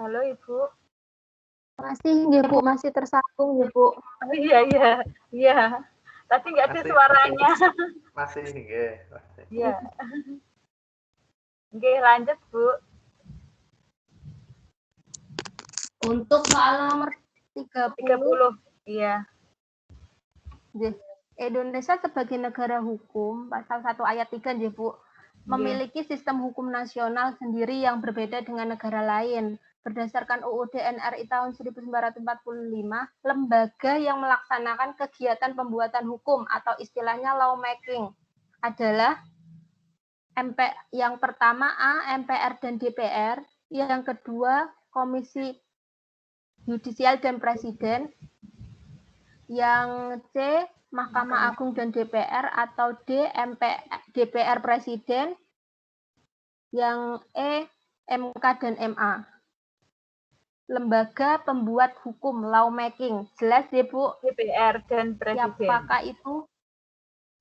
Halo Ibu. Masih nggih Bu, masih tersambung nggih Bu. Oh, iya. Tapi nggak ada suaranya. Masih nggih, masih. Iya. Nggih, lanjut Bu. Untuk soal nomor 30. Iya. Nggih. Indonesia sebagai negara hukum, pasal 1 ayat 3 nggih Bu, memiliki sistem hukum nasional sendiri yang berbeda dengan negara lain. Berdasarkan UUD NRI tahun 1945, lembaga yang melaksanakan kegiatan pembuatan hukum atau istilahnya lawmaking adalah yang pertama A, MPR dan DPR, yang kedua Komisi Yudisial dan Presiden, yang C, Mahkamah Agung dan DPR, atau D, DPR Presiden, yang E, MK dan MA. Lembaga pembuat hukum, lawmaking. Jelas ya Bu? DPR dan Presiden. Apakah itu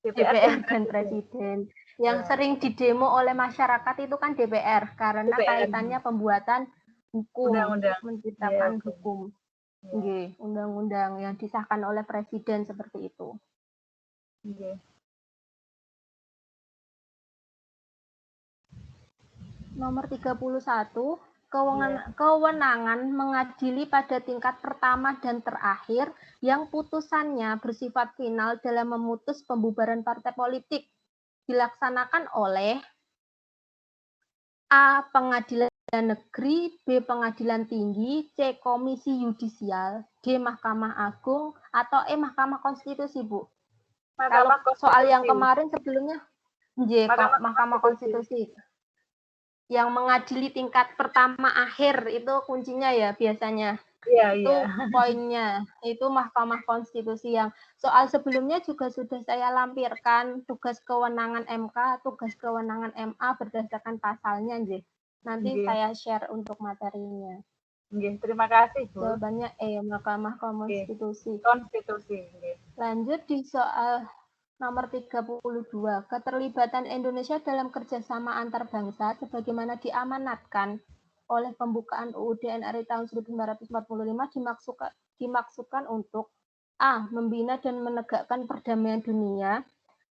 DPR dan Presiden? Yang sering didemo oleh masyarakat itu kan DPR, karena kaitannya pembuatan hukum, menciptakan hukum. Nggih, undang-undang yang disahkan oleh Presiden seperti itu. Nggih. Nomor 31, kewenangan mengadili pada tingkat pertama dan terakhir yang putusannya bersifat final dalam memutus pembubaran partai politik dilaksanakan oleh A. Pengadilan Negeri, B. Pengadilan Tinggi, C. Komisi Yudisial, D. Mahkamah Agung, atau E. Mahkamah Konstitusi, Bu. Kalau soal yang kemarin sebelumnya, Mahkamah Konstitusi. Yang mengadili tingkat pertama akhir itu kuncinya ya biasanya. Itu poinnya. Itu Mahkamah Konstitusi. Yang soal sebelumnya juga sudah saya lampirkan tugas kewenangan MK, tugas kewenangan MA berdasarkan pasalnya, nggih. Nanti saya share untuk materinya. Nggih, terima kasih, Bu. Jawabannya E, Mahkamah Konstitusi. Konstitusi, nggih. Lanjut di soal nomor 32, keterlibatan Indonesia dalam kerjasama antar bangsa sebagaimana diamanatkan oleh pembukaan UUD NRI tahun 1945 dimaksudkan untuk A. Membina dan menegakkan perdamaian dunia,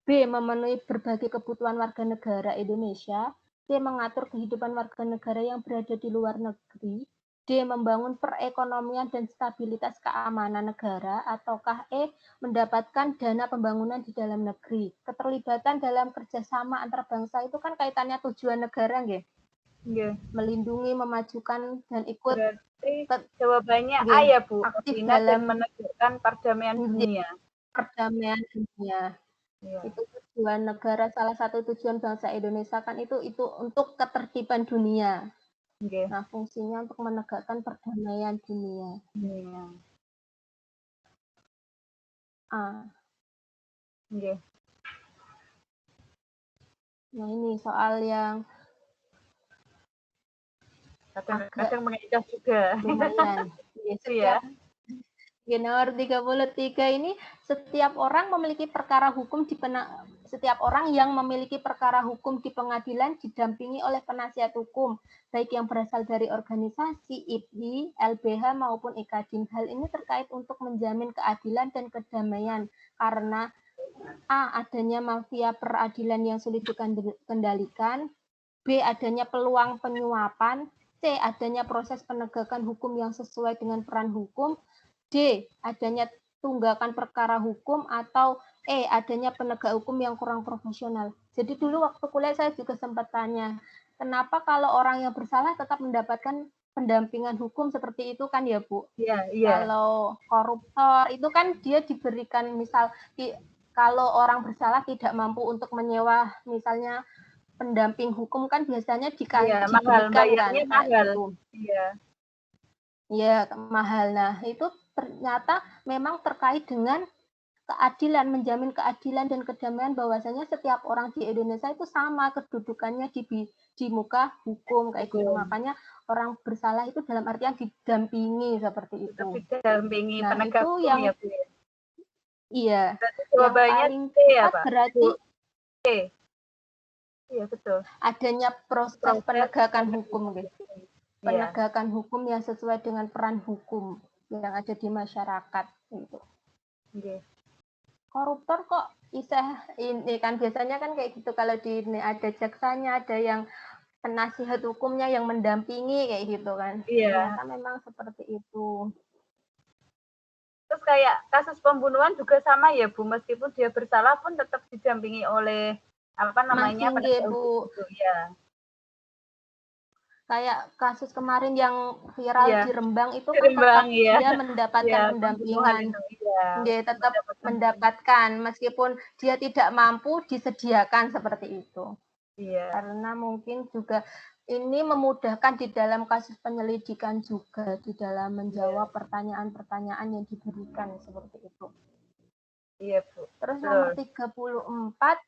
B. Memenuhi berbagai kebutuhan warga negara Indonesia, C. Mengatur kehidupan warga negara yang berada di luar negeri, D. Membangun perekonomian dan stabilitas keamanan negara, ataukah E. Mendapatkan dana pembangunan di dalam negeri. Keterlibatan dalam kerjasama antar bangsa itu kan kaitannya tujuan negara, nggih? Nggih. Melindungi, memajukan, dan ikut. Berarti jawabannya A ya, Bu. Aktif Membina dalam dan menegakkan perdamaian dunia. Perdamaian dunia. Ya. Itu tujuan negara, salah satu tujuan bangsa Indonesia kan itu untuk ketertiban dunia. Okay. Nah, fungsinya untuk menegakkan perdamaian dunia. A. Okay. Nah, ini soal yang kadang mengecoh juga. Lumayan. Gitu ya. Nomor 33 ini setiap orang yang memiliki perkara hukum di pengadilan didampingi oleh penasihat hukum, baik yang berasal dari organisasi, IPI, LBH maupun IKADIN. Hal ini terkait untuk menjamin keadilan dan kedamaian karena A. Adanya mafia peradilan yang sulit dikendalikan, B. Adanya peluang penyuapan, C. Adanya proses penegakan hukum yang sesuai dengan peran hukum, D. Adanya tunggakan perkara hukum, atau E. Adanya penegak hukum yang kurang profesional. Jadi dulu waktu kuliah saya juga sempat tanya, kenapa kalau orang yang bersalah tetap mendapatkan pendampingan hukum seperti itu kan ya Bu? Iya. Kalau koruptor itu kan dia diberikan misal kalau orang bersalah tidak mampu untuk menyewa misalnya pendamping hukum kan biasanya diberikan mahal, bayarnya kan mahal. gitu. Iya, mahal. Nah, itu ternyata memang terkait dengan keadilan, menjamin keadilan dan kedamaian bahwasanya setiap orang di Indonesia itu sama kedudukannya di muka hukum kayak gitu. Makanya orang bersalah itu dalam artian didampingi seperti itu. Didampingi nah, penegak itu hukum yang ya, Bu. Iya. Yang paling C ya, tepat Pak? berarti C. Iya, betul. Adanya proses penegakan hukum gitu. penegakan hukum yang sesuai dengan peran hukum yang ada di masyarakat gitu. Nggih. Koruptor kok bisa ini kan biasanya kan kayak gitu kalau di ini ada jaksanya, ada yang penasihat hukumnya yang mendampingi kayak gitu kan. Iya. Ternyata memang seperti itu. Terus kayak kasus pembunuhan juga sama ya Bu, meskipun dia bersalah pun tetap didampingi oleh apa namanya Masih, penasihat Bu. hukum itu ya. Kayak kasus kemarin yang viral Iya. di Rembang itu Di kan Rembang, tetap iya. dia mendapatkan Iya, pembunuhan pendampingan. itu, iya. Dia tetap mendapatkan meskipun dia tidak mampu disediakan seperti itu. Iya. Karena mungkin juga ini memudahkan di dalam kasus penyelidikan juga di dalam menjawab pertanyaan-pertanyaan yang diberikan seperti itu. Iya, Bu. Terus Betul. nomor 34,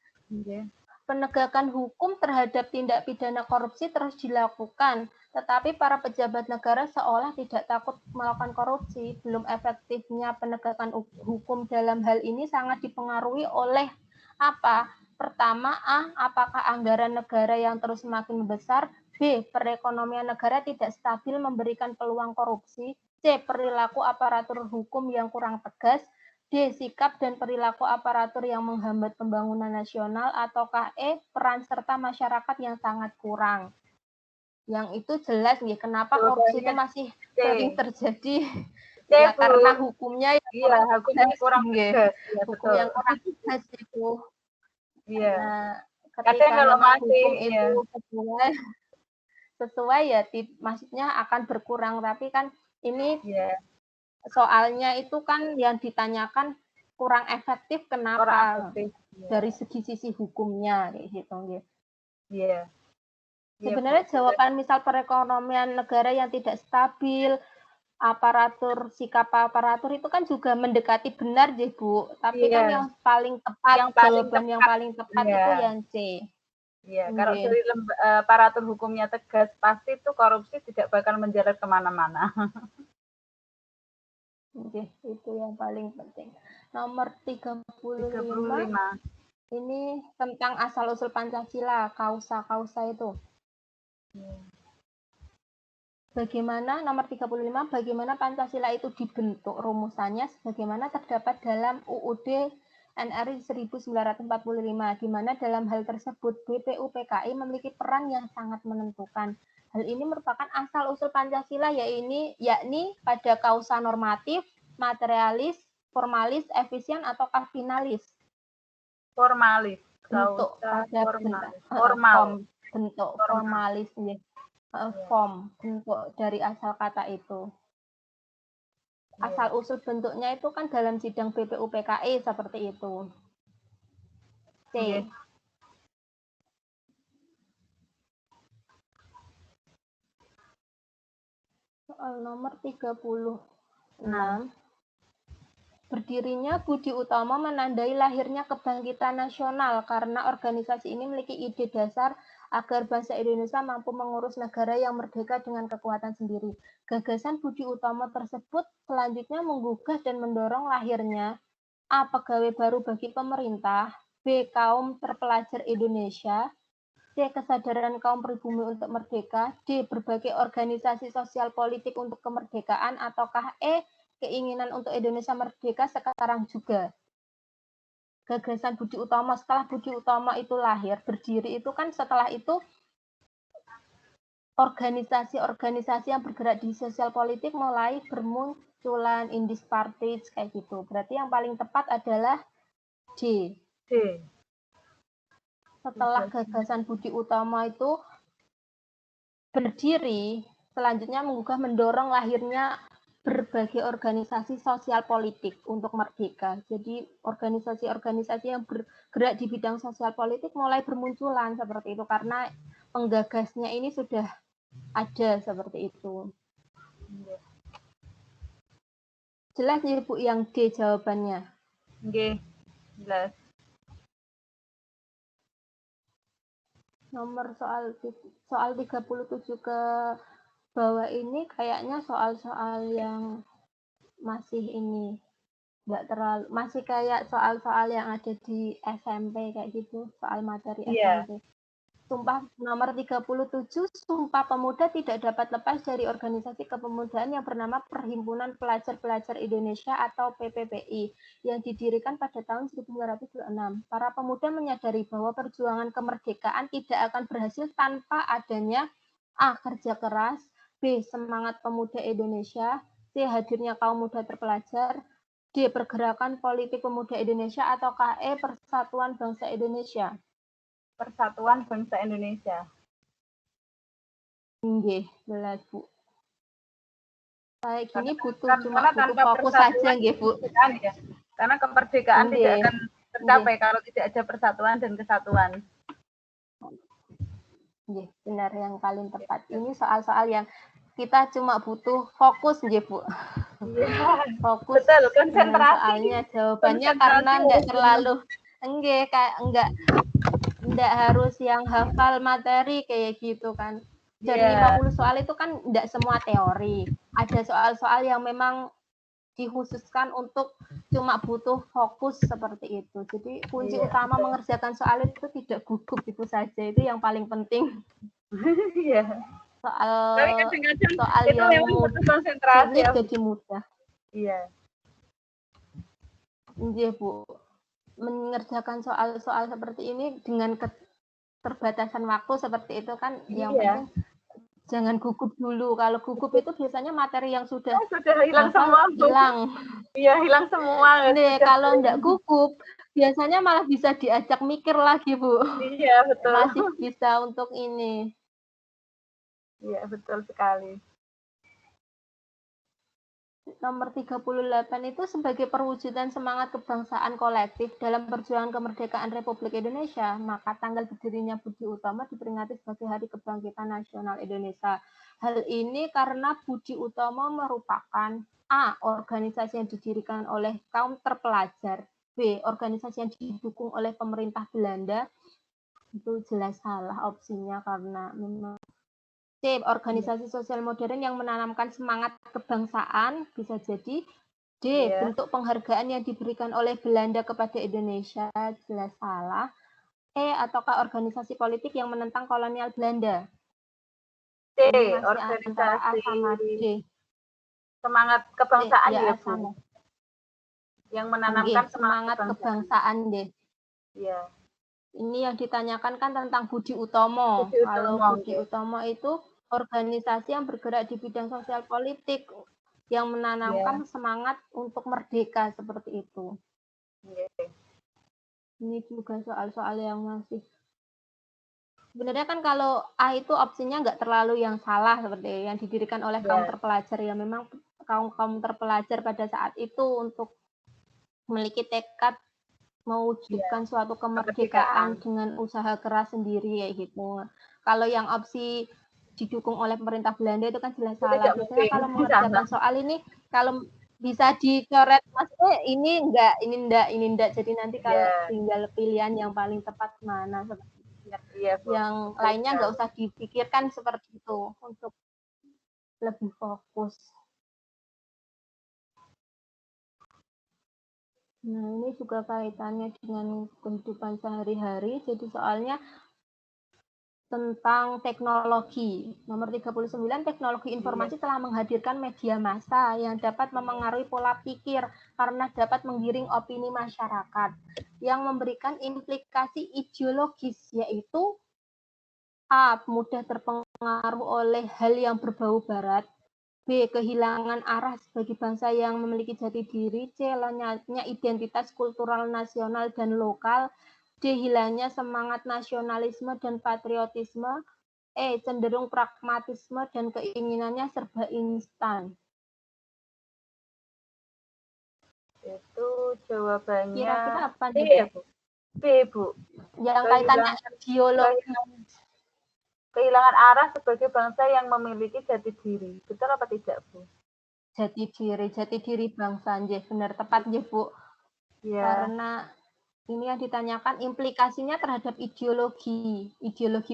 penegakan hukum terhadap tindak pidana korupsi terus dilakukan, tetapi para pejabat negara seolah tidak takut melakukan korupsi. Belum efektifnya penegakan hukum dalam hal ini sangat dipengaruhi oleh apa? Pertama, apakah anggaran negara yang terus semakin besar? B, perekonomian negara tidak stabil memberikan peluang korupsi. C, perilaku aparatur hukum yang kurang tegas. D, sikap dan perilaku aparatur yang menghambat pembangunan nasional, ataukah E, peran serta masyarakat yang sangat kurang. Yang itu jelas nih, kenapa korupsi itu masih sering terjadi. Ya karena hukumnya yang kurang tegas. Iya, hukum yang kurang tegas itu. Iya. Nah, Kadang ketika kalau memang masih hukum itu sesuai ya maksudnya akan berkurang, tapi kan ini soalnya itu kan yang ditanyakan kurang efektif, kenapa? Dari sisi hukumnya kayak gitu nggih. Iya. Sebenarnya jawaban misal perekonomian negara yang tidak stabil, sikap aparatur itu kan juga mendekati benar ya Bu. Tapi kan yang paling tepat, jawaban yang paling tepat itu yang C. Iya, kalau dari aparatur hukumnya tegas, pasti itu korupsi tidak bakal menjalar kemana-mana. Oke, itu yang paling penting. Nomor 35. Ini tentang asal-usul Pancasila, kausa itu. Bagaimana, nomor 35, bagaimana Pancasila itu dibentuk rumusannya sebagaimana terdapat dalam UUD NRI 1945, di mana dalam hal tersebut BPUPKI memiliki peran yang sangat menentukan. Hal ini merupakan asal-usul Pancasila, yakni pada kausa normatif, materialis, formalis, efisien, ataukah finalis? Formalis. Bentuk pada bentuk formalis ya. Form, bentuk dari asal kata itu. Asal usul bentuknya itu kan dalam sidang BPUPKI seperti itu. C. Soal nomor 36. Berdirinya Budi Utomo menandai lahirnya kebangkitan nasional karena organisasi ini memiliki ide dasar agar bangsa Indonesia mampu mengurus negara yang merdeka dengan kekuatan sendiri. Gagasan Budi Utomo tersebut selanjutnya menggugah dan mendorong lahirnya A. Pegawai baru bagi pemerintah, B. Kaum terpelajar Indonesia, C. Kesadaran kaum pribumi untuk merdeka, D. Berbagai organisasi sosial politik untuk kemerdekaan, ataukah E. Keinginan untuk Indonesia merdeka sekarang juga. Gagasan Budi Utomo, setelah Budi Utomo itu lahir, berdiri itu kan setelah itu organisasi-organisasi yang bergerak di sosial politik mulai bermunculan, indis parties kayak gitu. Berarti yang paling tepat adalah D. Setelah gagasan Budi Utomo itu berdiri, selanjutnya menggugah mendorong lahirnya berbagai organisasi sosial politik untuk merdeka. Jadi organisasi-organisasi yang bergerak di bidang sosial politik mulai bermunculan seperti itu karena penggagasnya ini sudah ada seperti itu. Jelas ya Bu yang D jawabannya? Oke, jelas. Nomor soal 37 ke bawah ini kayaknya soal-soal yang masih ini nggak terlalu, masih kayak soal-soal yang ada di SMP kayak gitu, soal materi SMP. Sumpah nomor 37, Sumpah Pemuda tidak dapat lepas dari organisasi kepemudaan yang bernama Perhimpunan Pelajar-Pelajar Indonesia atau PPPI yang didirikan pada tahun 1926. Para pemuda menyadari bahwa perjuangan kemerdekaan tidak akan berhasil tanpa adanya A. Kerja keras, B. Semangat pemuda Indonesia, C. Hadirnya kaum muda terpelajar, D. Pergerakan politik pemuda Indonesia, atau KE Persatuan Bangsa Indonesia. Persatuan Bangsa Indonesia. Nggih, jelas Bu. Kayak gini Karena butuh fokus saja nggih Bu. Ya. Karena kemerdekaan Nggih. tidak akan tercapai kalau tidak ada persatuan dan kesatuan. Nggih, benar, yang paling tepat. Ini soal-soal yang kita cuma butuh fokus nggih Bu. Iya. Fokus. Betul, konsentrasi. Soalnya jawabannya karena enggak terlalu enggak harus yang hafal materi kayak gitu kan. Dari 50 soal itu kan enggak semua teori. Ada soal-soal yang memang dikhususkan untuk cuma butuh fokus seperti itu. Jadi kunci utama mengerjakan soal itu tidak gugup itu saja. Itu yang paling penting. Iya. Soal itu yang butuh konsentrasi ya. Jadi mudah. Iya. Iya Bu. Mengerjakan soal-soal seperti ini dengan keterbatasan waktu seperti itu kan yang penting jangan gugup dulu. Kalau gugup itu biasanya materi yang sudah hilang semua. Iya, hilang semua. Nih, kalau enggak gugup biasanya malah bisa diajak mikir lagi Bu. Iya, betul. Masih bisa untuk ini. Iya, betul sekali. Nomor 38 itu sebagai perwujudan semangat kebangsaan kolektif dalam perjuangan kemerdekaan Republik Indonesia, maka tanggal berdirinya Budi Utomo diperingati sebagai Hari Kebangkitan Nasional Indonesia. Hal ini karena Budi Utomo merupakan A. Organisasi yang didirikan oleh kaum terpelajar, B. Organisasi yang didukung oleh pemerintah Belanda. Itu jelas salah opsinya karena memang C. Organisasi sosial modern yang menanamkan semangat kebangsaan, bisa jadi. D. Bentuk penghargaan yang diberikan oleh Belanda kepada Indonesia, jelas salah. E. Ataukah organisasi politik yang menentang kolonial Belanda? C. Antara A sama D. Semangat kebangsaan ya Bu. Yang menanamkan semangat kebangsaan deh. Iya. Ini yang ditanyakan kan tentang Budi Utomo. Kalau Budi Utomo itu organisasi yang bergerak di bidang sosial politik yang menanamkan semangat untuk merdeka seperti itu. Ini juga soal-soal yang masih sebenarnya kan kalau A itu opsinya nggak terlalu yang salah seperti yang didirikan oleh kaum terpelajar ya memang kaum terpelajar pada saat itu untuk memiliki tekad mewujudkan suatu kemerdekaan dengan usaha keras sendiri kayak gitu. Kalau yang opsi didukung oleh pemerintah Belanda itu kan jelas salah. Biasanya kalau mengerjakan soal ini kalau bisa dicoret maksudnya ini enggak. Jadi nanti kalau tinggal pilihan yang paling tepat mana yang lainnya nggak usah dipikirkan seperti itu untuk lebih fokus. Nah, ini juga kaitannya dengan kehidupan sehari-hari. Jadi soalnya tentang teknologi. Nomor 39, teknologi informasi telah menghadirkan media massa yang dapat memengaruhi pola pikir karena dapat menggiring opini masyarakat yang memberikan implikasi ideologis, yaitu A. Mudah terpengaruh oleh hal yang berbau barat, B. Kehilangan arah sebagai bangsa yang memiliki jati diri. C. Lenyapnya identitas kultural nasional dan lokal. D. Hilangnya semangat nasionalisme dan patriotisme. E. Cenderung pragmatisme dan keinginannya serba instan. Itu jawabannya kira-kira apa B, Bu? B, Bu. Yang kaitannya ideologi. Kehilangan arah sebagai bangsa yang memiliki jati diri. Betul apa tidak, Bu? Jati diri bangsa, nggih, benar tepat nggih, Bu. Ya. Karena ini yang ditanyakan implikasinya terhadap ideologi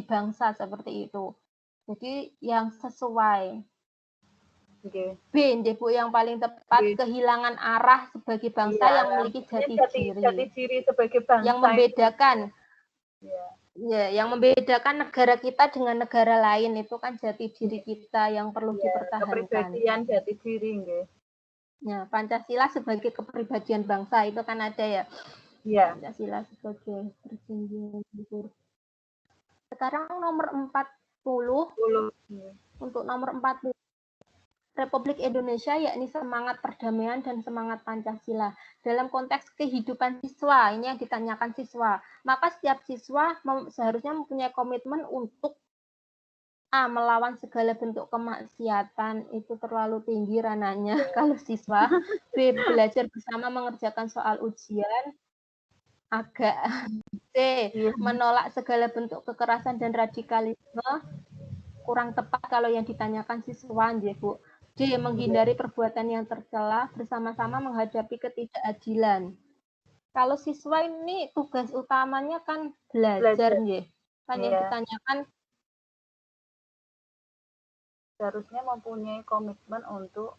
bangsa seperti itu. Jadi yang sesuai. Okay. B, nggih, Bu, yang paling tepat kehilangan arah sebagai bangsa yang memiliki jati diri. Jati diri sebagai bangsa. Yang membedakan. Ya. Ya, yang membedakan negara kita dengan negara lain itu kan jati diri kita yang perlu dipertahankan. Kepribadian jati diri nggih. Ya, Pancasila sebagai kepribadian bangsa itu kan ada ya. Iya. Pancasila sebagai perjanjian luhur. Sekarang nomor 40 untuk nomor 40 Republik Indonesia yakni semangat perdamaian dan semangat Pancasila. Dalam konteks kehidupan siswa, ini yang ditanyakan siswa. Maka setiap siswa seharusnya mempunyai komitmen untuk A. Melawan segala bentuk kemaksiatan, itu terlalu tinggi ranahnya kalau siswa. B. Belajar bersama mengerjakan soal ujian, agak. C. Menolak segala bentuk kekerasan dan radikalisme, kurang tepat kalau yang ditanyakan siswa, Bu. D. Menghindari perbuatan yang tercela, bersama-sama menghadapi ketidakadilan. Kalau siswa ini tugas utamanya kan belajar, kan yang ditanyakan seharusnya mempunyai komitmen untuk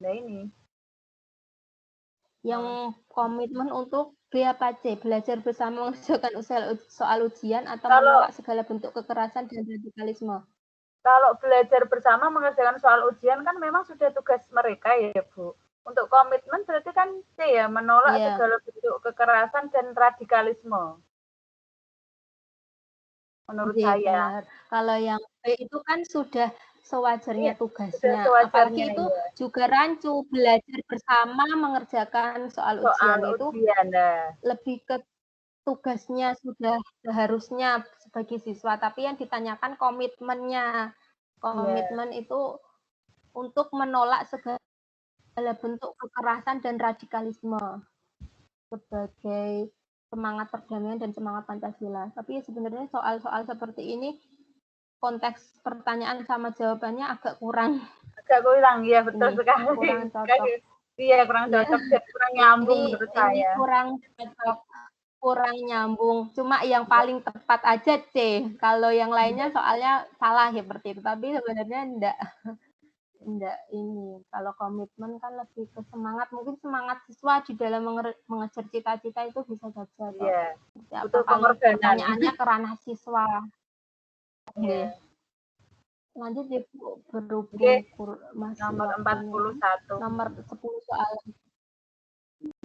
ini. Yang komitmen untuk B apa C? Belajar bersama mengerjakan soal ujian atau menolak segala bentuk kekerasan dan radikalisme. Kalau belajar bersama mengerjakan soal ujian kan memang sudah tugas mereka ya, Bu. Untuk komitmen berarti kan C ya, menolak segala bentuk kekerasan dan radikalisme. Menurut saya. Benar. Kalau yang B itu kan sudah sewajarnya tugasnya. Apalagi itu juga rancu, belajar bersama mengerjakan soal ujian itu lebih ke tugasnya sudah seharusnya sebagai siswa, tapi yang ditanyakan komitmennya. Komitmen itu untuk menolak segala bentuk kekerasan dan radikalisme sebagai semangat perdamaian dan semangat Pancasila. Tapi sebenarnya soal-soal seperti ini konteks pertanyaan sama jawabannya agak kurang. Ya betul sekali. Kurang cocok. Iya, kurang cocok, kurang nyambung menurut saya. Ini kurang cocok, kurang nyambung. Cuma yang paling tepat aja C. Kalau yang lainnya soalnya salah seperti itu. Tapi sebenarnya enggak ini. Kalau komitmen kan lebih ke semangat. Mungkin semangat siswa di dalam mengejar cita-cita itu bisa saja. Iya. Betul, kalau pertanyaannya ke ranah siswa. Iya. Lanjut ya Bu, berhubung masih nomor 41. Nomor 10 soal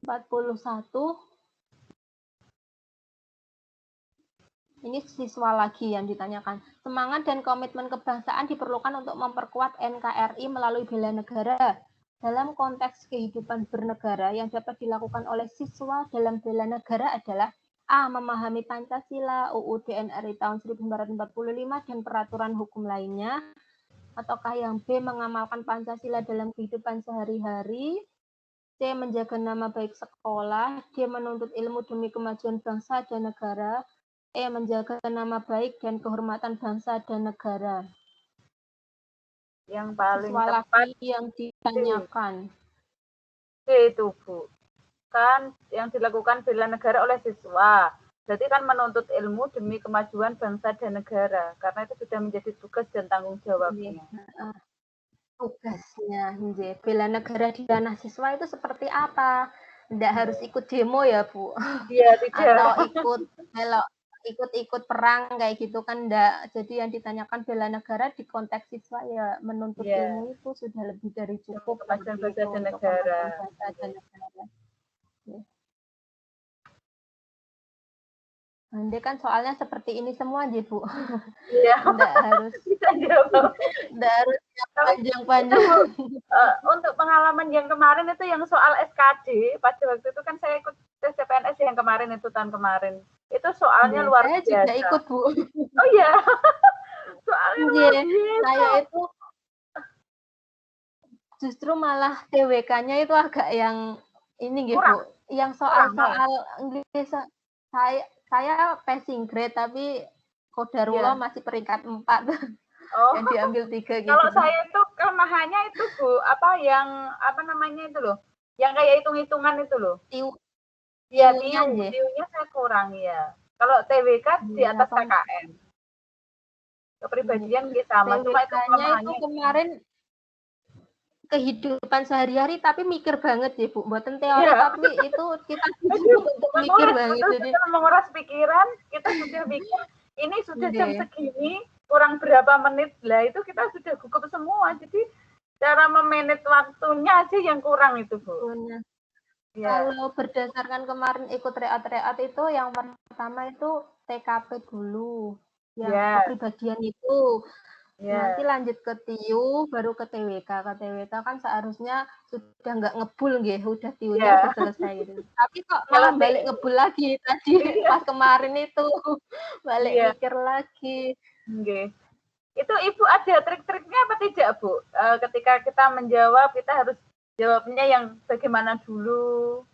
41. Ini siswa lagi yang ditanyakan. Semangat dan komitmen kebangsaan diperlukan untuk memperkuat NKRI melalui bela negara. Dalam konteks kehidupan bernegara yang dapat dilakukan oleh siswa dalam bela negara adalah A. Memahami Pancasila, UUD NRI tahun 1945 dan peraturan hukum lainnya. Ataukah yang B. Mengamalkan Pancasila dalam kehidupan sehari-hari. C. Menjaga nama baik sekolah. D. Menuntut ilmu demi kemajuan bangsa dan negara. E. Menjaga nama baik dan kehormatan bangsa dan negara. Yang paling siswa tepat lagi yang ditanyakan. C itu, Bu. Kan yang dilakukan bela negara oleh siswa. Berarti kan menuntut ilmu demi kemajuan bangsa dan negara. Karena itu sudah menjadi tugas dan tanggung jawabnya. Tugasnya, bela negara di ranah siswa itu seperti apa? Tidak harus ikut demo ya, Bu? Iya, tidak. Atau ikut perang kayak gitu kan enggak. Jadi yang ditanyakan bela negara di konteks siswa ya menuntut ilmu itu sudah lebih dari cukup kemajuan bangsa dan negara. Nanti kan soalnya seperti ini semua aja, Bu. Iya. Enggak harus bisa jawab. Enggak harus panjang-panjang. Untuk pengalaman yang kemarin itu yang soal SKD, pada waktu itu kan saya ikut tes CPNS yang kemarin itu tahun kemarin. Itu soalnya luar biasa. Saya juga ikut, Bu. Oh iya. Soalnya luar biasa. Saya itu justru malah TWK-nya itu agak yang ini gitu, yang soal-soal Inggris saya passing grade tapi Qadarullah masih peringkat 4. Yang diambil 3 gitu. Kalau saya itu kelemahannya itu Bu, yang namanya itu loh. Yang kayak hitung-hitungan itu loh. Iya, tiunya saya kurang ya. Kalau TWK di atas KKN. Kepribadian sama, cuma itu kelemahannya. Itu kemarin kehidupan sehari-hari tapi mikir banget ya Bu, buatan teori tapi itu kita untuk mikir banget. Jadi menguras pikiran, kita sudah mikir ini sudah jam Nggih. segini, kurang berapa menit lah itu kita sudah gugup semua. Jadi cara memanage waktunya aja yang kurang itu, Bu. Benar. Ya, Kalau berdasarkan kemarin ikut reat-reat itu yang pertama itu TKP dulu, yang ya, kepribadian itu. Nanti ya, lanjut ke TIU, baru ke TWK. Ke TWK kan seharusnya sudah nggak ngebul nggih, udah TIU-nya udah ya. selesai gitu. Tapi kok Kalau malah balik ngebul lagi tadi iya, pas kemarin itu, balik iya, mikir lagi. nggih. Itu Ibu ada trik-triknya apa tidak, Bu? Ketika kita menjawab, kita harus jawabnya yang bagaimana dulu,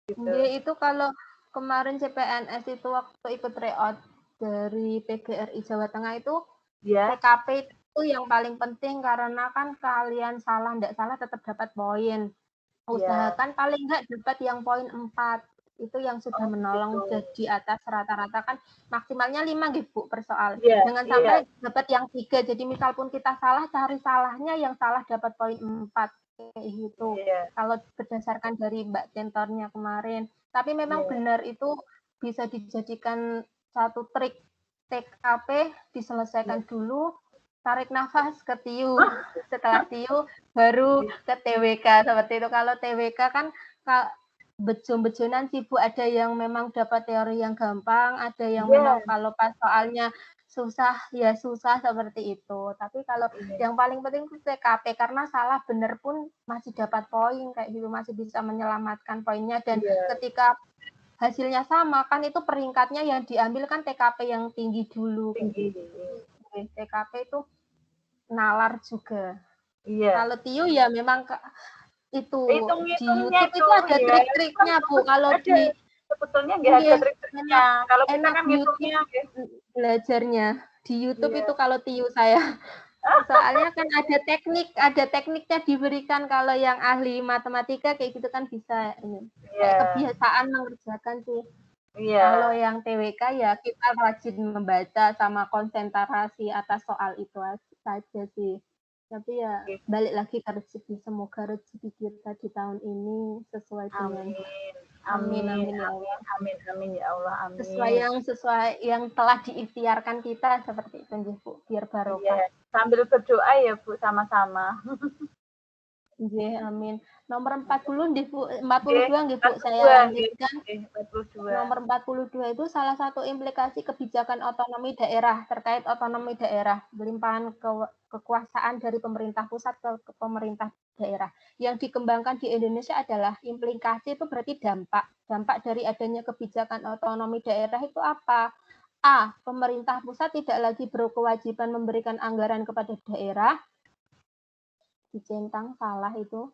gitu. Nggih, itu kalau kemarin CPNS itu waktu ikut tryout dari PGRI Jawa Tengah itu Ya, TKP itu yang paling penting karena kan kalian salah ndak salah tetap dapat poin. ya. Usahakan paling nggak dapat yang poin 4. Itu yang sudah Oh, menolong gitu. di atas rata-rata kan maksimalnya 5 gitu per soal. Iya, Jangan iya, sampai dapat yang 3. Jadi misal pun kita salah, cari salahnya yang salah dapat poin 4 kayak gitu. iya, Kalau berdasarkan dari Mbak Tentornya kemarin. Tapi memang iya, benar itu bisa dijadikan satu trik TKP iya. diselesaikan dulu, tarik nafas ke TIU. Setelah TIU baru ke TWK seperti itu. Kalau TWK kan bejon-bejonan sih Bu, ada yang memang dapat teori yang gampang, ada yang memang Iya, kalau pas soalnya susah ya susah seperti itu. Tapi kalau iya, yang paling penting itu TKP karena salah benar pun masih dapat poin kayak gitu, masih bisa menyelamatkan poinnya dan iya. ketika hasilnya sama kan itu peringkatnya yang diambil kan TKP yang tinggi dulu kayak Tinggi. gitu. TKP itu nalar juga. Iya. Kalau TIU ya memang itu di Hitung-hitungnya YouTube itu, itu ada ya. trik-triknya Bu. Kalau Ada. di Sebetulnya nggak ada nggih, trik-triknya. enak Kalau kita enak kan YouTube ngitungnya, ya. belajarnya. Di YouTube itu Iya. kalau TIU saya. Soalnya kan ada tekniknya diberikan kalau yang ahli matematika kayak gitu kan bisa ini. Kayak Iya. kebiasaan mengerjakan sih. Kalau Iya. yang TWK ya kita rajin membaca sama konsentrasi atas soal itu saja sih. Tapi ya balik lagi ke rezeki. Semoga rezeki kita di tahun ini sesuai dengan Amin. amin Amin. amin ya Amin. Allah. Amin. Amin ya Allah. Amin. Sesuai yang telah diikhtiarkan kita seperti itu nggih Bu, biar Iya. barokah. Sambil berdoa ya Bu sama-sama. Nggih, amin. Nomor 40 nggih Bu, 42 nggih Bu, saya 42, lanjutkan. 42. Nomor 42 itu salah satu implikasi kebijakan otonomi daerah terkait otonomi daerah, pelimpahan kekuasaan dari pemerintah pusat ke pemerintah daerah. Yang dikembangkan di Indonesia adalah implikasi itu berarti dampak. Dampak dari adanya kebijakan otonomi daerah itu apa? A. Pemerintah pusat tidak lagi berkewajiban memberikan anggaran kepada daerah. Dicentang salah itu.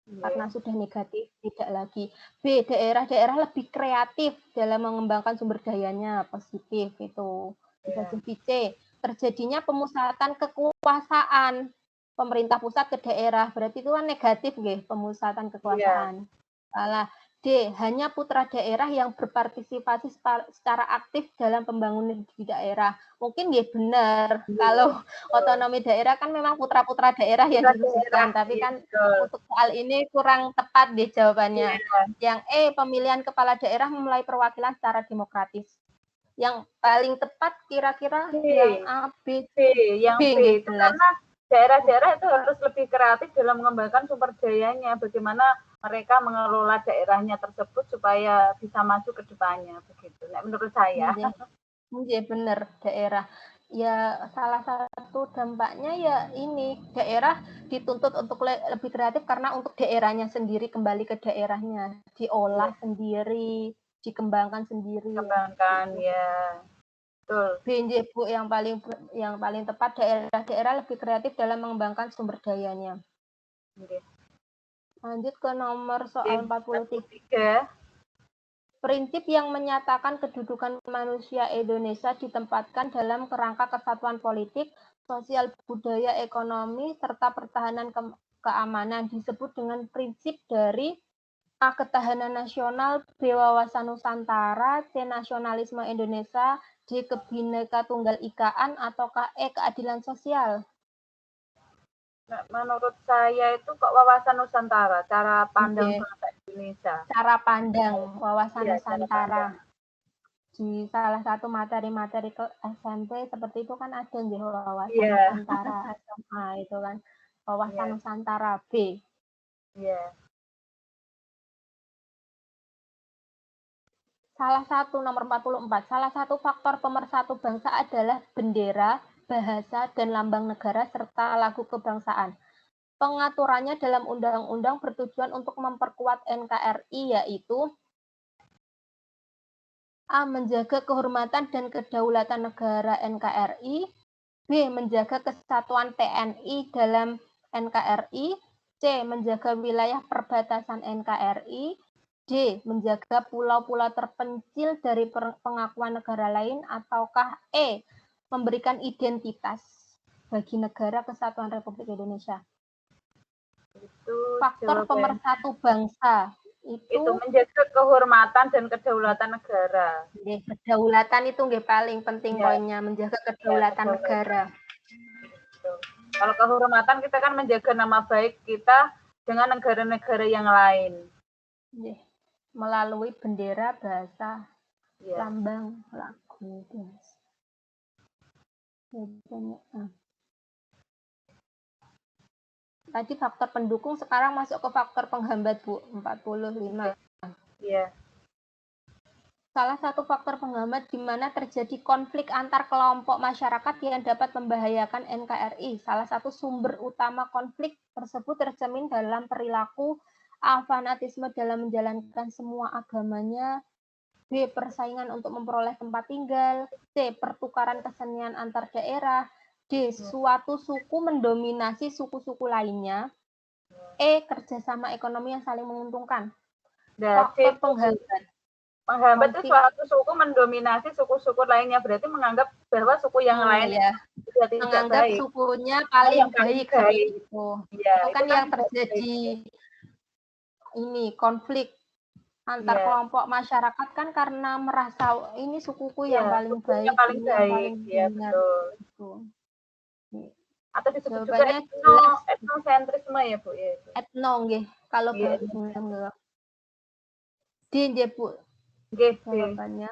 Karena sudah negatif, tidak lagi. B. Daerah-daerah lebih kreatif dalam mengembangkan sumber dayanya, positif itu. Bisa jadi C. Terjadinya pemusatan kekuasaan pemerintah pusat ke daerah, berarti itu kan negatif, nggih, pemusatan kekuasaan. Salah. D. Hanya putra daerah yang berpartisipasi secara aktif dalam pembangunan di daerah. Mungkin nggih benar. Kalau otonomi daerah kan memang putra-putra daerah yang Daerah, dikhususkan, tapi iya kan betul. untuk soal ini kurang tepat deh jawabannya. Iya. Yang E, pemilihan kepala daerah memulai perwakilan secara demokratis. Yang paling tepat kira-kira B. yang A, B, B, yang B B nggih itu jelas. karena daerah-daerah itu harus lebih kreatif dalam mengembangkan sumber dayanya, bagaimana mereka mengelola daerahnya tersebut supaya bisa maju ke depannya begitu. Nah, menurut saya. Nggih bener daerah. Ya salah satu dampaknya ya ini daerah dituntut untuk lebih kreatif karena untuk daerahnya sendiri kembali ke daerahnya, diolah sendiri, dikembangkan sendiri ya. Kembangkan ya. Betul. B, Bu, yang paling tepat daerah-daerah lebih kreatif dalam mengembangkan sumber dayanya. Okay. Lanjut ke nomor soal 43. Prinsip yang menyatakan kedudukan manusia Indonesia ditempatkan dalam kerangka kesatuan politik, sosial, budaya, ekonomi, serta pertahanan keamanan disebut dengan prinsip dari A. Ketahanan nasional, B. Wawasan Nusantara, C. Nasionalisme Indonesia, D. Kebhinneka Tunggal Ikaan, ataukah E. Keadilan sosial? Nah, menurut saya itu kok wawasan Nusantara, cara pandang bangsa Indonesia. Cara pandang wawasan Ya, Nusantara. di salah satu materi-materi ke SMP seperti itu kan ada nggih wawasan Iya. Nusantara SMA itu kan wawasan Iya. Nusantara B. Iya. Salah satu nomor 44. Salah satu faktor pemersatu bangsa adalah bendera, bahasa, dan lambang negara serta lagu kebangsaan. Pengaturannya dalam undang-undang bertujuan untuk memperkuat NKRI yaitu A. Menjaga kehormatan dan kedaulatan negara NKRI. B. Menjaga kesatuan TNI dalam NKRI. C. Menjaga wilayah perbatasan NKRI. D. Menjaga pulau-pulau terpencil dari pengakuan negara lain. Ataukah E. Memberikan identitas bagi negara kesatuan Republik Indonesia. Itu Faktor jawabannya. pemersatu bangsa Itu menjaga kehormatan dan kedaulatan negara. kedaulatan itu nggih paling penting Ya. poinnya, menjaga kedaulatan negara. Gitu. Kalau kehormatan kita kan menjaga nama baik kita dengan negara-negara yang lain. Nggih. Melalui bendera, bahasa, Ya. lambang, lagu, Tadi faktor pendukung, sekarang masuk ke faktor penghambat, Bu. 45. Iya. Salah satu faktor penghambat di mana terjadi konflik antar kelompok masyarakat yang dapat membahayakan NKRI. Salah satu sumber utama konflik tersebut tercermin dalam perilaku A. Fanatisme dalam menjalankan semua agamanya. B. Persaingan untuk memperoleh tempat tinggal. C. Pertukaran kesenian antar daerah. D. Suatu suku mendominasi suku-suku lainnya. E. Kerjasama ekonomi yang saling menguntungkan. Faktor penghambat. Penghambat itu suatu suku mendominasi suku-suku lainnya, berarti menganggap bahwa suku yang lain sudah tidak menganggap baik. Sukunya paling baik seperti itu. Ya, itu kan yang terjadi ini konflik antar kelompok masyarakat kan karena merasa ini sukuku yang paling baik, paling ini yang paling benar. Atau disebut juga etnosentrisme ya, Bu ya. Etno nggih, kalau bahasa D nggih, Bu. Jawabannya.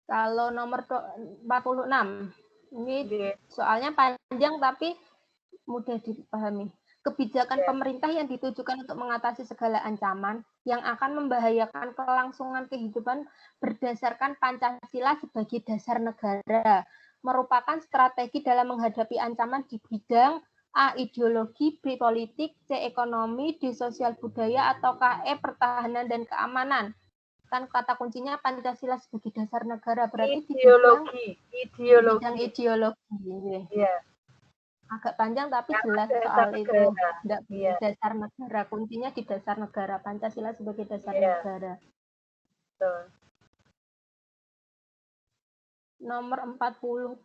Kalau nomor 46. Ini soalnya panjang tapi mudah dipahami. Kebijakan pemerintah yang ditujukan untuk mengatasi segala ancaman yang akan membahayakan kelangsungan kehidupan berdasarkan Pancasila sebagai dasar negara merupakan strategi dalam menghadapi ancaman di bidang A. Ideologi, B. Politik, C. Ekonomi, D. Sosial budaya, ataukah E. Pertahanan dan keamanan. Kan kata kuncinya Pancasila sebagai dasar negara, berarti ideologi. Bidang ideologi. Iya. Agak panjang tapi jelas soal itu. Dasar negara, kuncinya di dasar negara, Pancasila sebagai dasar negara. Betul. Nomor 47,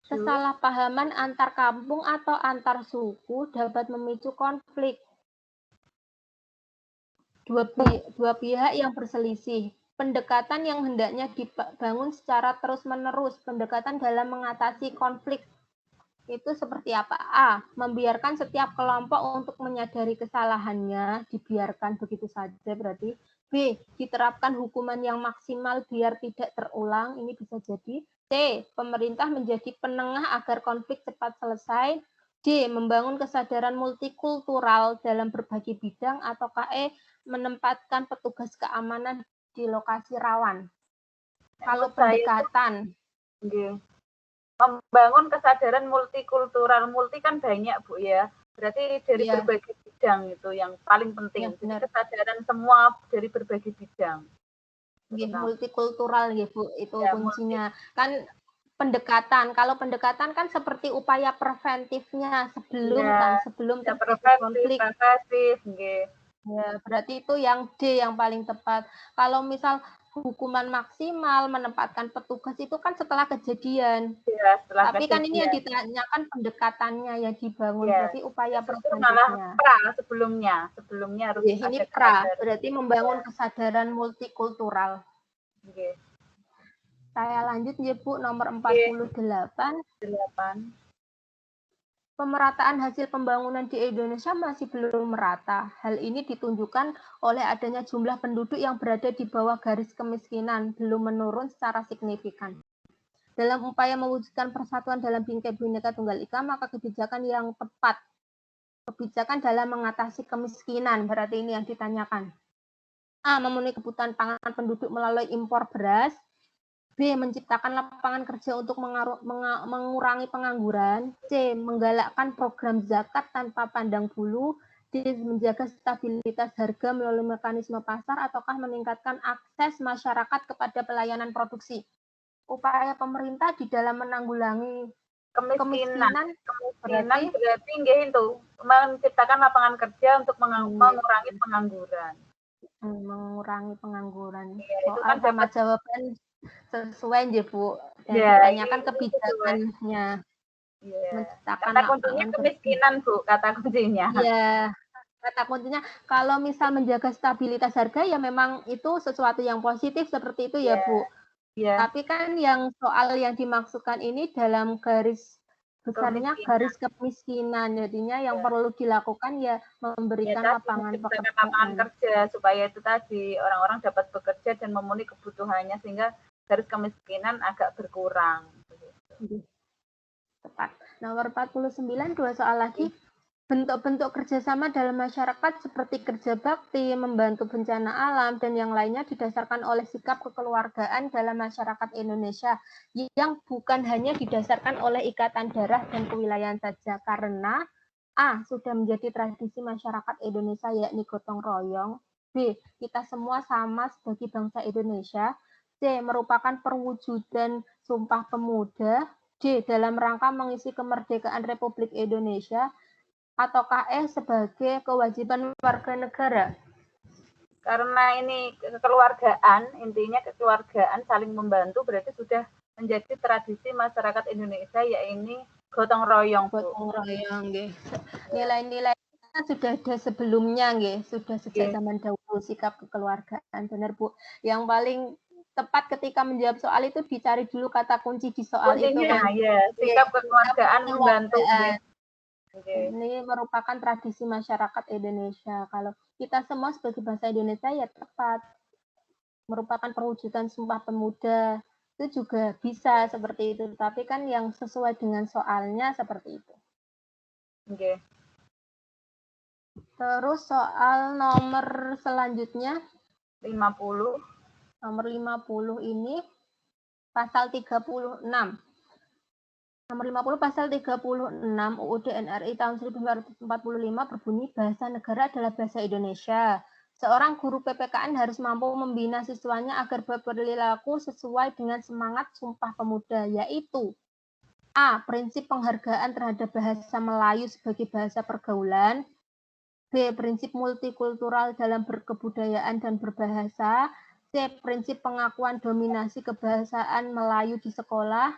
kesalahpahaman antar kampung atau antar suku dapat memicu konflik. Dua pihak yang berselisih. Pendekatan yang hendaknya dibangun secara terus-menerus. Pendekatan dalam mengatasi konflik itu seperti apa? A. Membiarkan setiap kelompok untuk menyadari kesalahannya, dibiarkan begitu saja berarti. B. Diterapkan hukuman yang maksimal biar tidak terulang, ini bisa jadi. C. Pemerintah menjadi penengah agar konflik cepat selesai. D. Membangun kesadaran multikultural dalam berbagai bidang. Ataukah E. Menempatkan petugas keamanan di lokasi rawan. Kalau pendekatan. Membangun kesadaran multikultural, multi kan banyak Bu ya, berarti dari berbagai bidang itu yang paling penting. Jadi kesadaran semua dari berbagai bidang. Multikultural ya Bu, itu kuncinya. Kan pendekatan, kalau pendekatan kan seperti upaya preventifnya sebelum terjadi konflik. Ya, berarti itu yang D yang paling tepat. Kalau misal hukuman maksimal, menempatkan petugas itu kan setelah kejadian. Tapi kan ini yang ditanyakan pendekatannya yang dibangun, berarti upaya preventifnya. Sebelumnya harus ini pra, berarti membangun kesadaran multikultural. Saya lanjut ya Bu, nomor 48. pemerataan hasil pembangunan di Indonesia masih belum merata. Hal ini ditunjukkan oleh adanya jumlah penduduk yang berada di bawah garis kemiskinan belum menurun secara signifikan. Dalam upaya mewujudkan persatuan dalam bingkai Bhinneka Tunggal Ika, maka kebijakan yang tepat, kebijakan dalam mengatasi kemiskinan, berarti ini yang ditanyakan. A. Memenuhi kebutuhan pangan penduduk melalui impor beras. B. Menciptakan lapangan kerja untuk mengurangi pengangguran. C. Menggalakkan program zakat tanpa pandang bulu. D. Menjaga stabilitas harga melalui mekanisme pasar, ataukah meningkatkan akses masyarakat kepada pelayanan produksi. Upaya pemerintah di dalam menanggulangi kemiskinan berarti nggih itu menciptakan lapangan kerja untuk mengurangi pengangguran. Mengurangi pengangguran. Ya, soal kan sama jawaban sesuai nggih Bu. Dan ditanyakan kebijakannya. Ya. Menciptakan kata kuncinya kemiskinan Bu, kata kuncinya. Iya. Kata kuncinya kalau misal menjaga stabilitas harga ya memang itu sesuatu yang positif seperti itu ya Bu. Ya. Tapi kan yang soal yang dimaksudkan ini dalam garis besarnya garis kemiskinan, jadinya yang perlu dilakukan ya memberikan lapangan kerja supaya itu tadi orang-orang dapat bekerja dan memenuhi kebutuhannya sehingga garis kemiskinan agak berkurang. Tepat. Nomor 49, dua soal lagi. Bentuk-bentuk kerjasama dalam masyarakat seperti kerja bakti, membantu bencana alam, dan yang lainnya didasarkan oleh sikap kekeluargaan dalam masyarakat Indonesia yang bukan hanya didasarkan oleh ikatan darah dan kewilayahan saja, karena A. Sudah menjadi tradisi masyarakat Indonesia yakni gotong royong. B. Kita semua sama sebagai bangsa Indonesia. C. Merupakan perwujudan Sumpah Pemuda. D. Dalam rangka mengisi kemerdekaan Republik Indonesia. Ataukah sebagai kewajiban warga negara? Karena ini kekeluargaan, intinya kekeluargaan saling membantu berarti sudah menjadi tradisi masyarakat Indonesia yaitu gotong royong. Gotong royong, nggih. Nilai-nilai sudah ada sebelumnya, nggih. Sudah sejak zaman dahulu sikap kekeluargaan, benar Bu. Yang paling tepat ketika menjawab soal itu dicari dulu kata kunci di soal itu kan. Ya, sikap kekeluargaan membantu. Ini merupakan tradisi masyarakat Indonesia. Kalau kita semua sebagai bangsa Indonesia ya tepat. Merupakan perwujudan Sumpah Pemuda. Itu juga bisa seperti itu. Tapi kan yang sesuai dengan soalnya seperti itu. Oke. Terus soal nomor selanjutnya. 50. Nomor 50 ini pasal 36. Nomor 50 pasal 36 UUD NRI tahun 1945 berbunyi bahasa negara adalah bahasa Indonesia. Seorang guru PPKN harus mampu membina siswanya agar berperilaku sesuai dengan semangat Sumpah Pemuda, yaitu A. Prinsip penghargaan terhadap bahasa Melayu sebagai bahasa pergaulan. B. Prinsip multikultural dalam berkebudayaan dan berbahasa. C. Prinsip pengakuan dominasi kebahasaan Melayu di sekolah.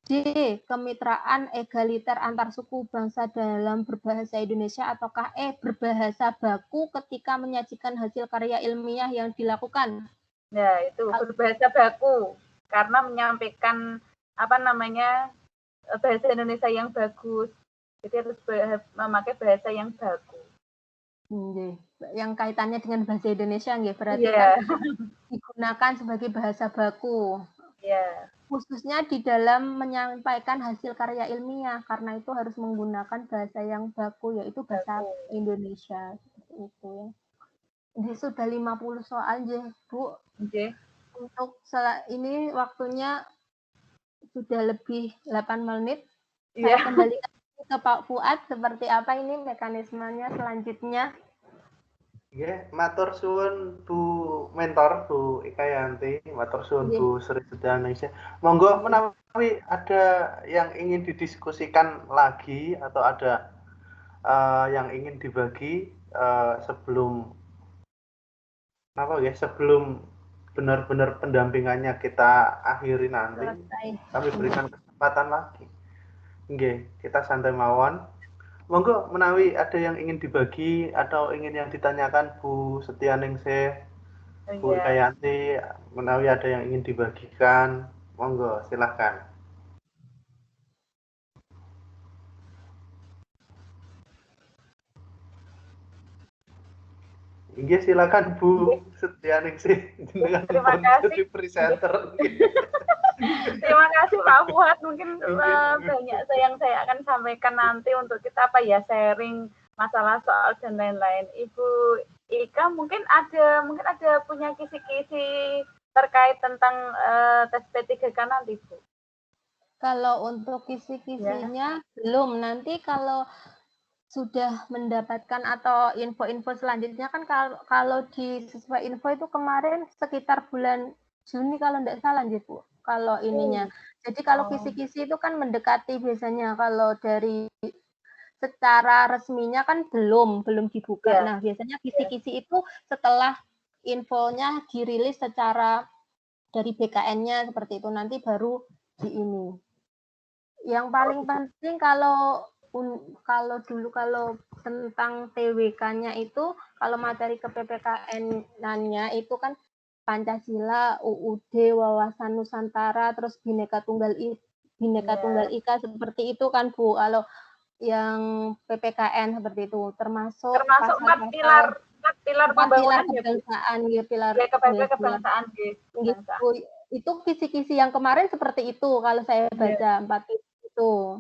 D. Kemitraan egaliter antar suku bangsa dalam berbahasa Indonesia, ataukah berbahasa baku ketika menyajikan hasil karya ilmiah yang dilakukan? Nah, itu berbahasa baku karena menyampaikan bahasa Indonesia yang bagus. Jadi harus memakai bahasa yang baku. Yang kaitannya dengan bahasa Indonesia berarti kan digunakan sebagai bahasa baku. Khususnya di dalam menyampaikan hasil karya ilmiah, karena itu harus menggunakan bahasa yang baku, yaitu bahasa Indonesia. Seperti itu ya. Ini sudah 50 soal Bu. Untuk ini waktunya sudah lebih 8 menit. Saya kembalikan ke Pak Fuad, seperti apa ini mekanismenya selanjutnya? Matur suwun Bu Mentor, Bu Ika Yanti, matur suwun Bu Sri Sudaningsih. Monggo menawi ada yang ingin didiskusikan lagi atau ada yang ingin dibagi sebelum sebelum benar-benar pendampingannya kita akhiri nanti. Kami berikan kesempatan lagi. Nggih, kita santai mawon. Monggo menawi ada yang ingin dibagi atau ingin yang ditanyakan Bu Setianingsih, Bu Ika Yanti, menawi ada yang ingin dibagikan, monggo silahkan. Inggih silakan Bu Setianingsih dengan Terima pun kasih. jadi presenter. Terima kasih Pak Fuad. Mungkin Inggih. banyak yang saya akan sampaikan nanti untuk kita sharing masalah soal dan lain-lain. Ibu Ika mungkin ada punya kisi-kisi terkait tentang tes P3K nanti Bu. Kalau untuk kisi-kisinya belum. Nanti kalau sudah mendapatkan atau info-info selanjutnya kan kalau di sesuai info itu kemarin sekitar bulan Juni kalau tidak salah Bu. Kalau ininya. Jadi kalau kisi-kisi itu kan mendekati biasanya kalau dari secara resminya kan belum dibuka. Nah, biasanya kisi-kisi itu setelah infonya dirilis secara dari BKN-nya seperti itu nanti baru di ini. Yang paling penting kalau tentang TWK-nya itu kalau materi ke PPKN-nya itu kan Pancasila, UUD, Wawasan Nusantara, terus Bhinneka Tunggal Ika seperti itu kan Bu. Kalau yang PPKN seperti itu termasuk 4 pilar pembangunan kebangsaan ya, pilar kebangsaan gitu. Itu kisi-kisi yang kemarin seperti itu kalau saya baca 4 itu.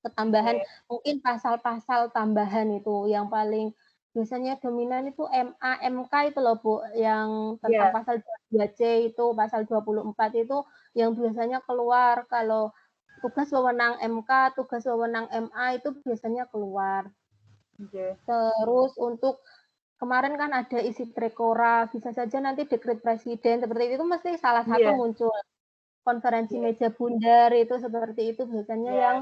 Ketambahan mungkin pasal-pasal tambahan itu yang paling biasanya dominan itu MA, MK itu loh Bu, yang tentang pasal 22C itu, pasal 24 itu yang biasanya keluar kalau tugas wewenang MK, tugas wewenang MA itu biasanya keluar. Terus untuk kemarin kan ada isi Trekora, bisa saja nanti dekret presiden seperti itu mesti salah satu muncul. Konferensi meja bundar itu seperti itu biasanya yang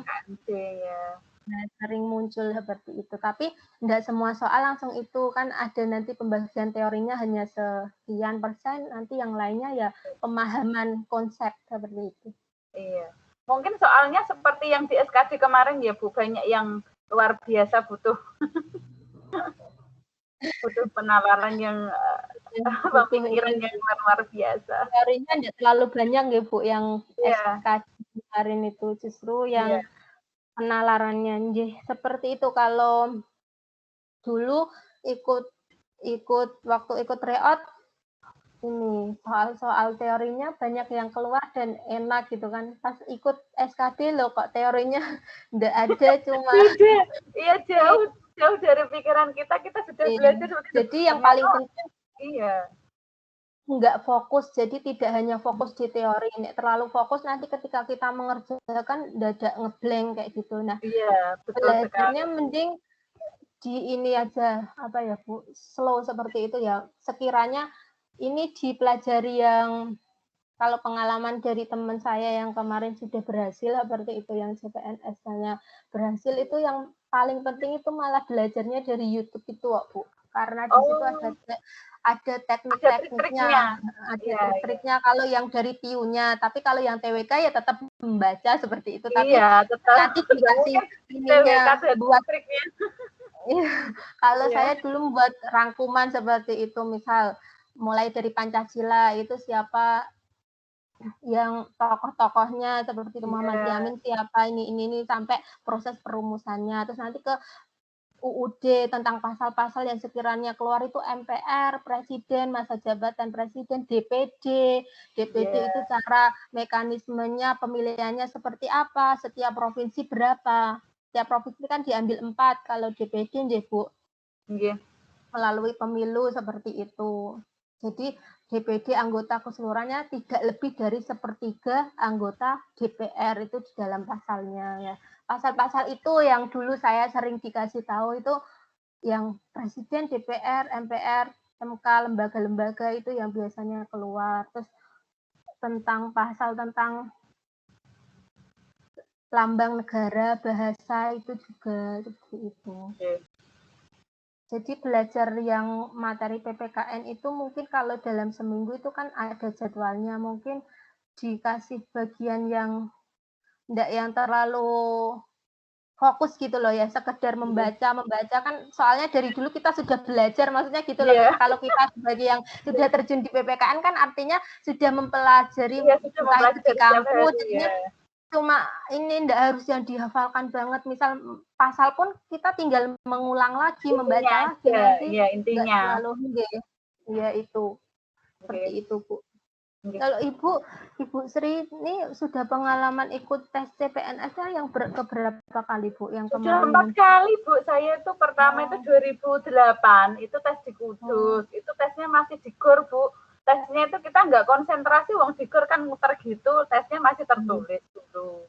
sering muncul seperti itu. Tapi tidak semua soal langsung itu kan ada nanti pembagian teorinya hanya sekian persen, nanti yang lainnya ya pemahaman konsep seperti itu. Iya. Mungkin soalnya seperti yang di SKD kemarin ya Bu, banyak yang luar biasa butuh penalaran yang pemikiran yang luar biasa. Teorinya tidak terlalu banyak ya Bu yang SKD kemarin itu justru yang penalarannya seperti itu. Kalau dulu waktu ikut tryout ini soal teorinya banyak yang keluar dan enak gitu kan. Pas ikut SKD loh kok teorinya tidak ada cuma iya jauh dari pikiran kita sudah belajar. Jadi yang paling penting nggak fokus, jadi tidak hanya fokus di teori, terlalu fokus nanti ketika kita mengerjakan dadak ngeblank kayak gitu. Nah, belajarnya mending di ini aja Bu, slow seperti itu ya. Sekiranya ini dipelajari yang kalau pengalaman dari teman saya yang kemarin sudah berhasil seperti itu yang CPNS-nya berhasil itu yang paling penting itu malah belajarnya dari YouTube itu Bu. Karena di situ ada teknik-tekniknya, ada trik-triknya kalau yang dari PIU-nya, tapi kalau yang TWK ya tetap membaca seperti itu. Tapi nanti dikasih ininya buat triknya. Kalau saya dulu membuat rangkuman seperti itu, misal mulai dari Pancasila itu siapa yang tokoh-tokohnya seperti Muhammad Yamin siapa ini sampai proses perumusannya, terus nanti ke UUD tentang pasal-pasal yang sekiranya keluar itu MPR, Presiden, masa jabatan Presiden, DPD itu cara mekanismenya pemilihannya seperti apa, setiap provinsi berapa, setiap provinsi kan diambil 4 kalau DPD Bu, melalui pemilu seperti itu. Jadi DPD anggota keseluruhannya tidak lebih dari 1/3 anggota DPR itu di dalam pasalnya ya. Pasal-pasal itu yang dulu saya sering dikasih tahu itu yang Presiden, DPR, MPR, MK, lembaga-lembaga itu yang biasanya keluar. Terus tentang pasal tentang lambang negara, bahasa itu juga seperti itu. Jadi belajar yang materi PPKN itu mungkin kalau dalam seminggu itu kan ada jadwalnya, mungkin dikasih bagian yang enggak yang terlalu fokus gitu loh ya, sekedar membaca kan soalnya dari dulu kita sudah belajar, maksudnya gitu loh. Kalau kita sebagai yang sudah terjun di PPKN kan artinya sudah mempelajari di kampus, jadinya cuma ini ndak harus yang dihafalkan banget. Misal pasal pun kita tinggal mengulang lagi, membaca lagi nanti. Ya, intinya. Nggak selalu ya itu. Seperti itu, Bu. Kalau Ibu Sri ini sudah pengalaman ikut tes CPNS yang keberapa kali, Bu? Yang sudah kemarin 4 kali, Bu. Saya itu pertama itu 2008, itu tes di Kudus. Itu tesnya masih di GOR, Bu. Tesnya itu kita nggak konsentrasi, wong di GOR kan muter gitu, tesnya masih tertulis dulu.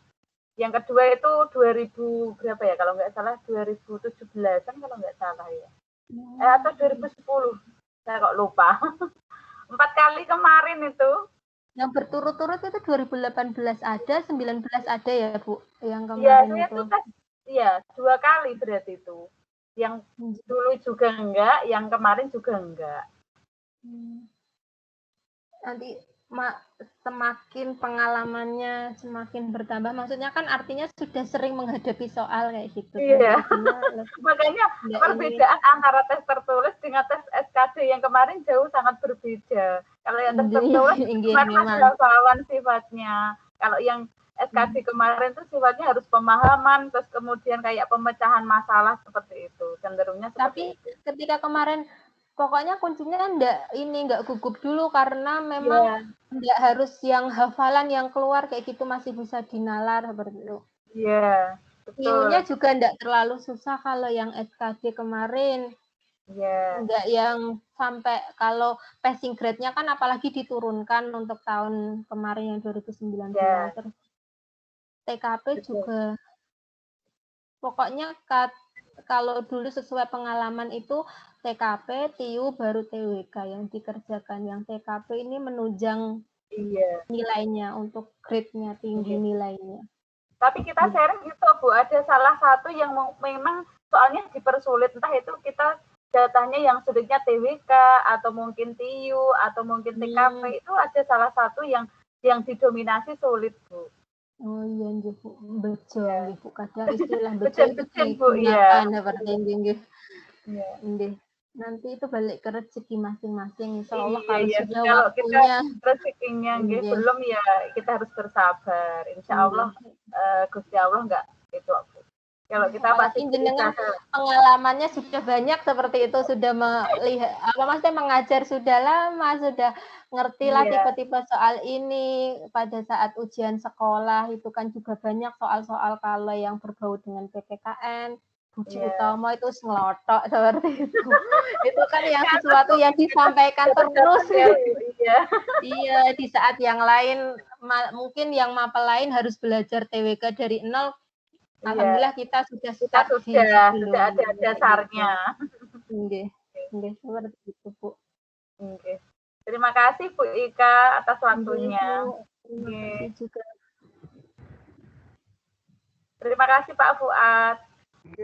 Yang kedua itu 2000 berapa ya, kalau nggak salah 2017-an kalau nggak salah ya. Atau 2010, saya kok lupa. 4 kali kemarin itu. Yang berturut-turut itu 2018 ada, 19 ada ya, Bu? Yang kemarin ya, saya itu tes, ya 2 kali berarti itu. Yang dulu juga enggak, yang kemarin juga enggak. Nanti semakin pengalamannya semakin bertambah, maksudnya kan artinya sudah sering menghadapi soal kayak gitu. Iya. Makanya perbedaan antara tes tertulis dengan tes SKD yang kemarin jauh sangat berbeda. Kalau yang tes tertulis kemarin masih hafalan sifatnya. Kalau yang SKD kemarin itu sifatnya harus pemahaman, terus kemudian kayak pemecahan masalah seperti itu. Cenderungnya seperti itu. Tapi ketika kemarin pokoknya kuncinya enggak gugup dulu karena memang enggak harus yang hafalan yang keluar kayak gitu, masih bisa dinalar seperti itu. Iya, betul. Ilmunya juga enggak terlalu susah kalau yang SKD kemarin. Enggak yang sampai kalau passing grade-nya kan apalagi diturunkan untuk tahun kemarin yang 2019. Terus TKP juga. Pokoknya kalau dulu sesuai pengalaman itu TKP, TIU, baru TWK yang dikerjakan. Yang TKP ini menunjang nilainya, untuk grade-nya tinggi nilainya. Tapi kita sharing gitu, Bu, ada salah satu yang memang soalnya dipersulit, entah itu kita datanya yang sulitnya TWK, atau mungkin TIU, atau mungkin TKP, itu ada salah satu yang didominasi sulit, Bu. Oh iya, Bu. Bejo, Bu. Kadang istilah bejo itu digunakan seperti ini. Nanti itu balik ke rezeki masing-masing. Insya Allah kalau sudah kalau waktunya. Kita rezekinya belum ya kita harus bersabar. Insya Allah Gusti Allah enggak itu. Kalau kita pasti jenengan pengalamannya sudah banyak seperti itu, sudah melihat maksudnya mengajar sudah lama, sudah ngerti lah tipe-tipe soal ini. Pada saat ujian sekolah itu kan juga banyak soal-soal kalau yang berbau dengan PPKN, Budi Utomo itu ngelotok seperti itu. Itu kan yang sesuatu yang disampaikan terus. Iya, di saat yang lain mungkin yang mapel lain harus belajar TWK dari nol. Alhamdulillah kita sudah ada dasarnya. Seperti itu, Bu. Terima kasih Bu Ika atas waktunya. Terima kasih juga. Terima kasih Pak Fuad.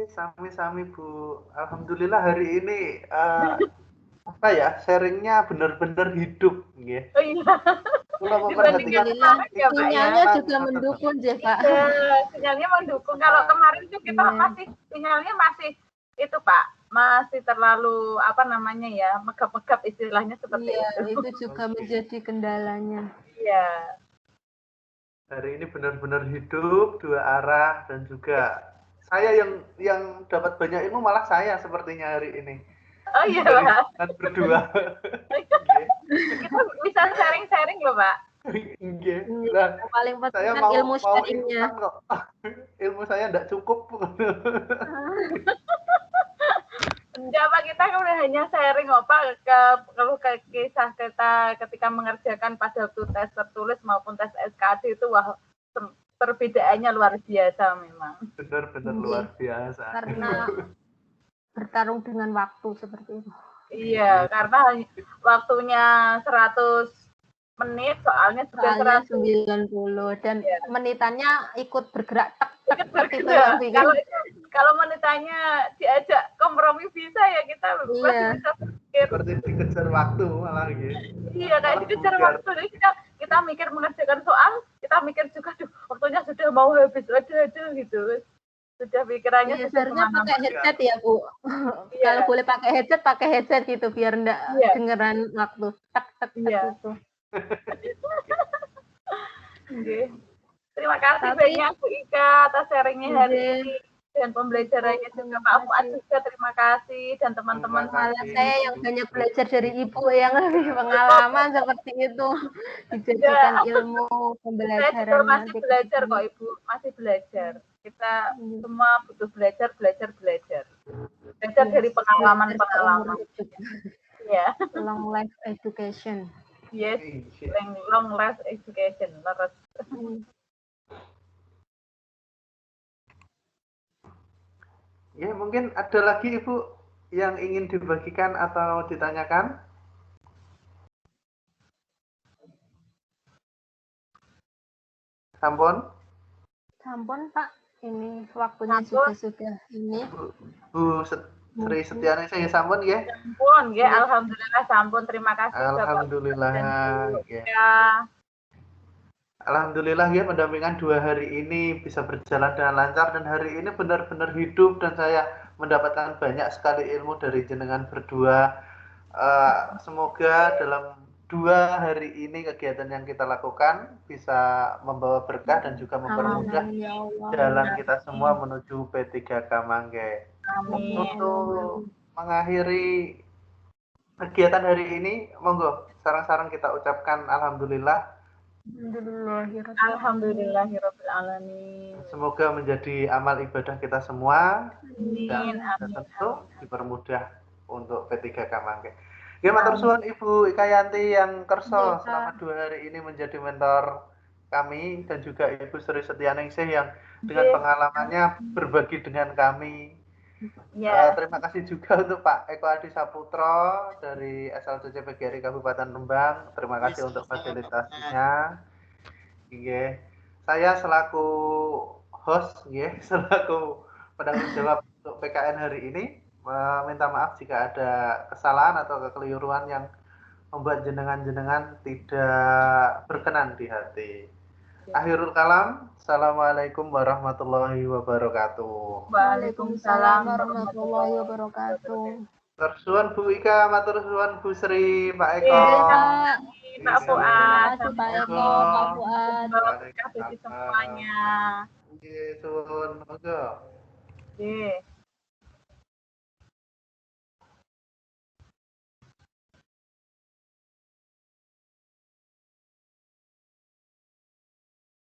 Sami-sami Bu. Alhamdulillah hari ini sharingnya benar-benar hidup, Oh iya. Sinyalnya juga mendukung, Pak. Sinyalnya mendukung. Kalau kemarin itu kita sinyalnya masih itu, Pak, masih terlalu megap-megap istilahnya seperti itu. Itu juga menjadi kendalanya. Iya. Hari ini benar-benar hidup, dua arah, dan juga saya yang dapat banyak ilmu malah saya sepertinya hari ini. Oh iya, Pak. Berdua. Kita bisa sharing-sharing loh, Pak. Nah, paling penting kan ilmu sharingnya. Ilmu saya enggak cukup. Enggak, Pak, kita kan udah hanya sharing Pak ke kisah kita ketika mengerjakan pada waktu tes tertulis maupun tes SKD itu perbedaannya luar biasa memang. Benar-benar luar biasa. Karena bertarung dengan waktu seperti itu. Iya, karena waktunya 100 menit, soalnya juga 90 dan menitannya ikut bergerak seperti itu. Kalau menitannya diajak kompromi bisa ya kita masih bisa pikir. Seperti dikejar waktu malah gitu. Iya, kayak dikejar waktu. Jadi kita mikir mengerjakan soal, kita mikir juga waktunya sudah mau habis ada gitu. Sudah pikirannya sebenarnya pakai headset ya, Bu. Kalau boleh pakai headset gitu biar enggak dengeran waktu. Tak gitu. Terima Terima kasih banyak Bu Ika atas sharingnya hari ini dan pembelajarannya juga Pak Fuad juga terima kasih dan teman-teman. Malah saya yang banyak belajar dari Ibu yang lebih pengalaman seperti itu dijadikan ilmu pembelajaran. Saya juga masih belajar kok Ibu, masih belajar. Kita semua butuh belajar dari pengalaman-pengalaman. Ya. Long life education. Yes, long life education. Leres. Ya, mungkin ada lagi Ibu yang ingin dibagikan atau ditanyakan? Sampun? Sampun Pak, ini waktunya sudah ini. Bu Sri Setiani saya sampun ya? Sampun ya, alhamdulillah sampun. Terima kasih alhamdulillah ya. Alhamdulillah ya pendampingan 2 hari ini bisa berjalan dengan lancar dan hari ini benar-benar hidup dan saya mendapatkan banyak sekali ilmu dari jenengan berdua. Semoga dalam 2 hari ini kegiatan yang kita lakukan bisa membawa berkah dan juga mempermudah jalan kita semua menuju P3K Mangke. Untuk mengakhiri kegiatan hari ini, monggo sarang-sarang kita ucapkan alhamdulillah. Alhamdulillahirabbil alamin. Semoga menjadi amal ibadah kita semua dan tentu dipermudah untuk P3K Mangke. Ya, matur suwun Ibu Ika Yanti yang kerso selama 2 hari ini menjadi mentor kami dan juga Ibu Sri Setianingsih yang dengan pengalamannya berbagi dengan kami. Terima kasih juga untuk Pak Eko Adi Saputro dari SLCC PGRI Kabupaten Rembang. Terima kasih untuk fasilitasnya. Saya selaku host, selaku penanggung jawab untuk PKN hari ini, minta maaf jika ada kesalahan atau kekeliruan yang membuat jenengan-jenengan tidak berkenan di hati. Akhirul kalam, assalamualaikum warahmatullahi wabarakatuh. Waalaikumsalam warahmatullahi wabarakatuh. Matur suwun Bu Ika, matur suwun Bu Sri, Pak Eko. Pak Fuad, Pak Eko, Pak Fuad. Terima kasih semuanya. Suwun, monggo.